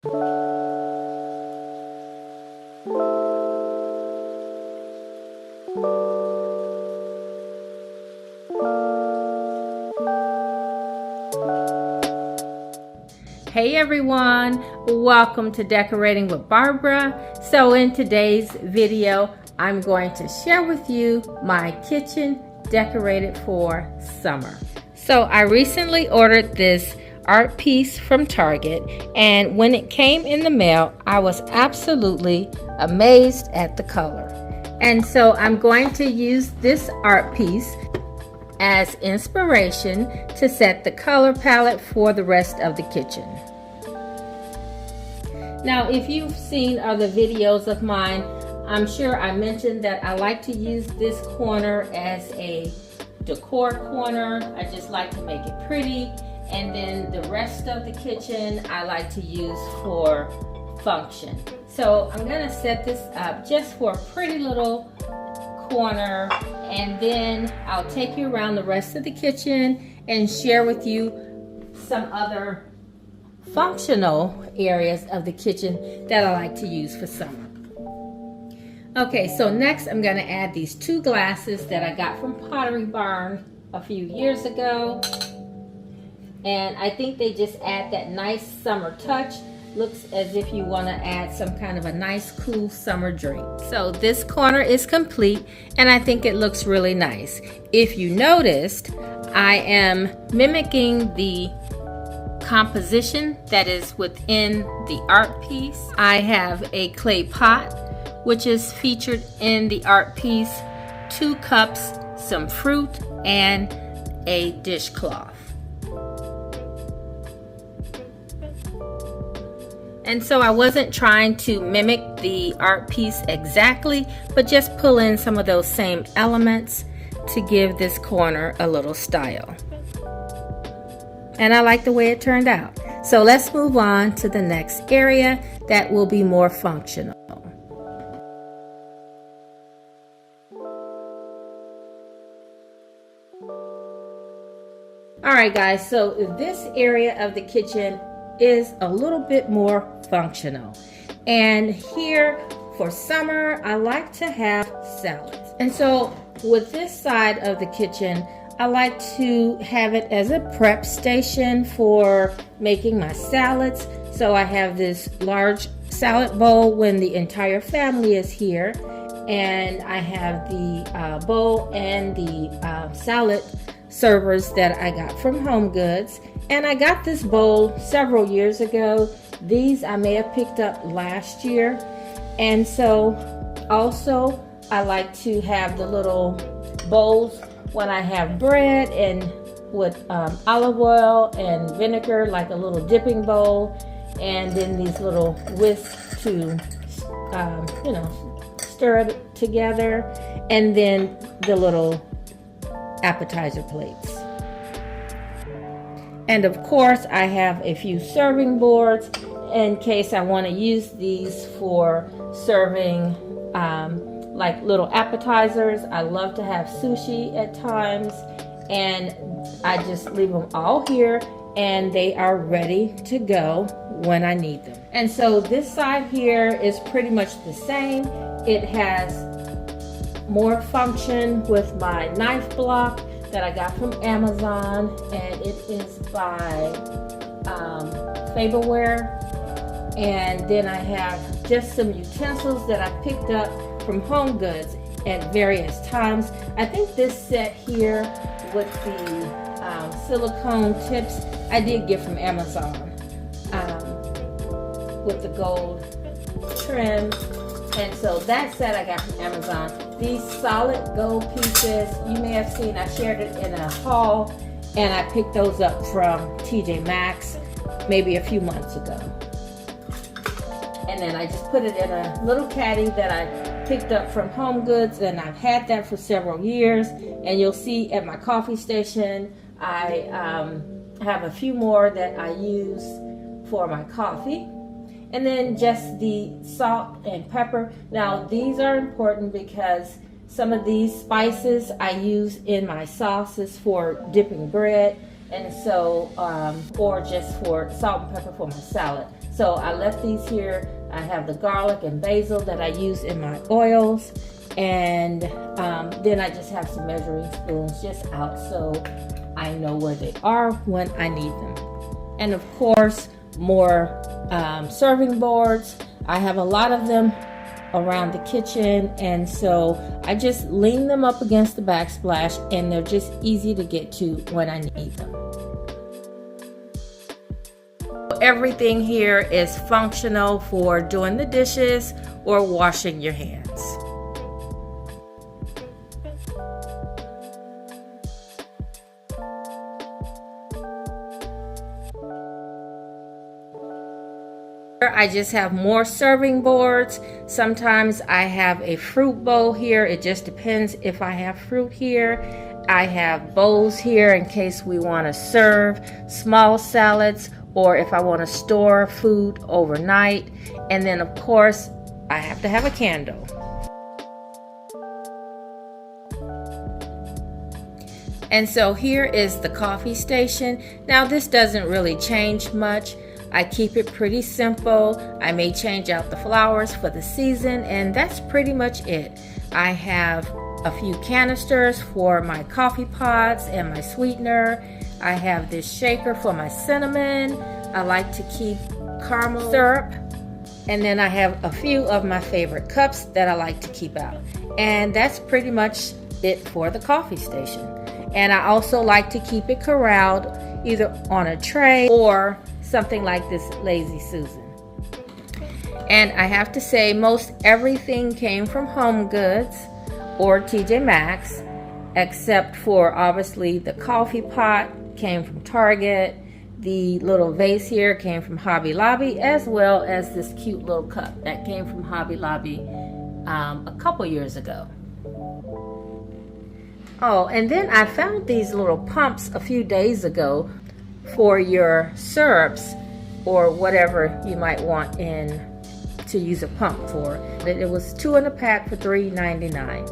Hey everyone, welcome to Decorating with Barbara. So in today's video, I'm going to share with you my kitchen decorated for summer. So I recently ordered this art piece from Target, and when it came in the mail, I was absolutely amazed at the color. And so I'm going to use this art piece as inspiration to set the color palette for the rest of the kitchen. Now, if you've seen other videos of mine, I'm sure I mentioned that I like to use this corner as a decor corner. I just like to make it pretty, and then the rest of the kitchen I like to use for function. So I'm going to set this up just for a pretty little corner, and then I'll take you around the rest of the kitchen and share with you some other functional areas of the kitchen that I like to use for summer. Okay, so next I'm going to add these two glasses that I got from Pottery Barn a few years ago, and I think they just add that nice summer touch. Looks as if you want to add some kind of a nice cool summer drink. So this corner is complete, and I think it looks really nice. If you noticed, I am mimicking the composition that is within the art piece. I have a clay pot, which is featured in the art piece, 2 cups, some fruit, and a dishcloth. And so I wasn't trying to mimic the art piece exactly, but just pull in some of those same elements to give this corner a little style. And I like the way it turned out. So let's move on to the next area that will be more functional. Alright guys, so this area of the kitchen is a little bit more functional. And here for summer, I like to have salads. And so with this side of the kitchen, I like to have it as a prep station for making my salads. So I have this large salad bowl when the entire family is here, and I have the bowl and the salad servers that I got from Home Goods. And I got this bowl several years ago. These I may have picked up last year. And so also I like to have the little bowls when I have bread, and with olive oil and vinegar, like a little dipping bowl, and then these little whisks to stir it together, and then the little appetizer plates. And of course I have a few serving boards in case I want to use these for serving like little appetizers. I love to have sushi at times, and I just leave them all here and they are ready to go when I need them. And so this side here is pretty much the same. It has more function with my knife block that I got from Amazon, and it is by Faberware. And then I have just some utensils that I picked up from Home Goods at various times. I think this set here with the silicone tips I did get from Amazon, with the gold trim. And so that set I got from Amazon. These solid gold pieces, you may have seen I shared it in a haul, and I picked those up from TJ Maxx maybe a few months ago. And then I just put it in a little caddy that I picked up from Home Goods, and I've had that for several years. And you'll see at my coffee station, I have a few more that I use for my coffee. And then just the salt and pepper. Now these are important because some of these spices I use in my sauces for dipping bread. and so or just for salt and pepper for my salad. So I left these here. I have the garlic and basil that I use in my oils, and then I just have some measuring spoons just out so I know where they are when I need them. And of course, more serving boards. I have a lot of them around the kitchen, and so I just lean them up against the backsplash, and they're just easy to get to when I need them. Everything here is functional for doing the dishes or washing your hands. I just have more serving boards. Sometimes I have a fruit bowl here. It just depends if I have fruit here. I have bowls here in case we want to serve small salads or if I want to store food overnight. And then of course, I have to have a candle. And so here is the coffee station. Now this doesn't really change much. I keep it pretty simple. I may change out the flowers for the season, and that's pretty much it. I have a few canisters for my coffee pods and my sweetener. I have this shaker for my cinnamon. I like to keep caramel syrup. And then I have a few of my favorite cups that I like to keep out. And that's pretty much it for the coffee station. And I also like to keep it corralled either on a tray or something like this Lazy Susan. And I have to say, most everything came from Home Goods or TJ Maxx, except for obviously the coffee pot came from Target. The little vase here came from Hobby Lobby, as well as this cute little cup that came from Hobby Lobby a couple years ago. Oh, and then I found these little pumps a few days ago for your syrups or whatever you might want to use a pump for. It was 2 in a pack for $3.99.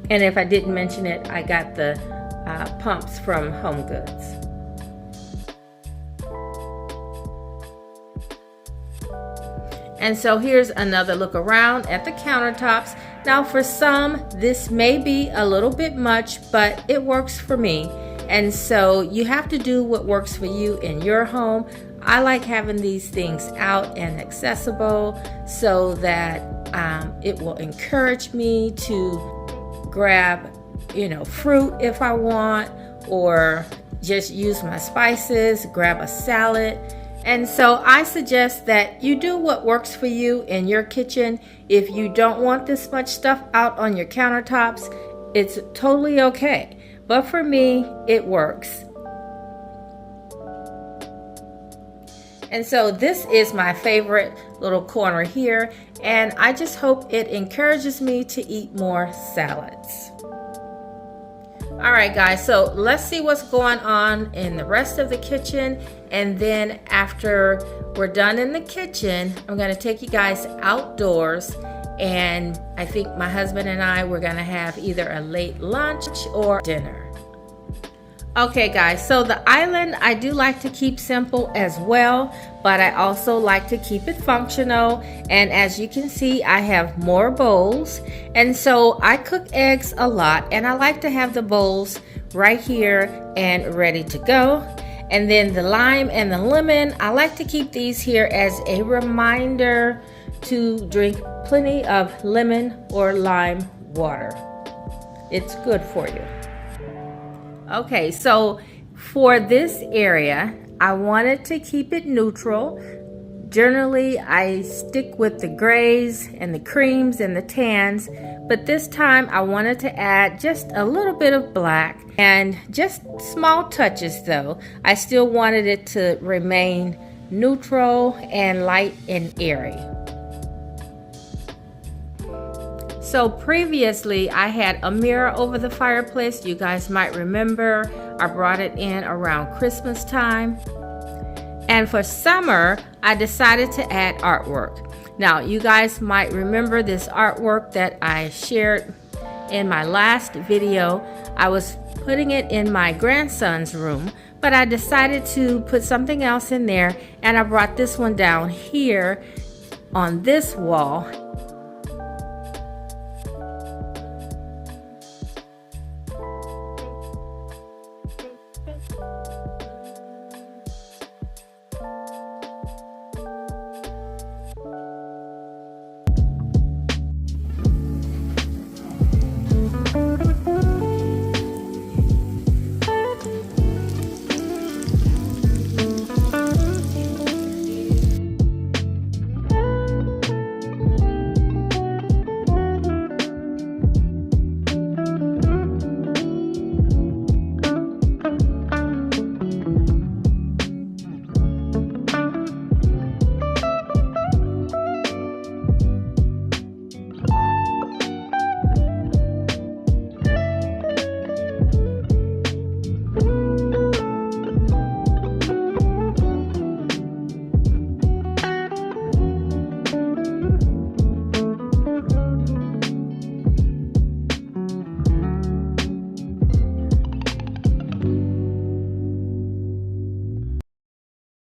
And if I didn't mention it, I got the pumps from Home Goods. And so here's another look around at the countertops. Now for some, this may be a little bit much, but it works for me. And so you have to do what works for you in your home. I like having these things out and accessible so that it will encourage me to grab, fruit if I want, or just use my spices, grab a salad. And so I suggest that you do what works for you in your kitchen. If you don't want this much stuff out on your countertops, it's totally okay. But for me, it works. And so this is my favorite little corner here, and I just hope it encourages me to eat more salads. All right, guys, so let's see what's going on in the rest of the kitchen. And then after we're done in the kitchen, I'm going to take you guys outdoors. And I think my husband and I, we're going to have either a late lunch or dinner. Okay guys, so the island I do like to keep simple as well, but I also like to keep it functional. And as you can see, I have more bowls, and so I cook eggs a lot, and I like to have the bowls right here and ready to go. And then the lime and the lemon, I like to keep these here as a reminder to drink plenty of lemon or lime water. It's good for you. Okay, so for this area, I wanted to keep it neutral. Generally, I stick with the grays and the creams and the tans, but this time I wanted to add just a little bit of black and just small touches though. I still wanted it to remain neutral and light and airy. So previously I had a mirror over the fireplace. You guys might remember I brought it in around Christmas time. And for summer, I decided to add artwork. Now you guys might remember this artwork that I shared in my last video, I was putting it in my grandson's room, but I decided to put something else in there, and I brought this one down here on this wall.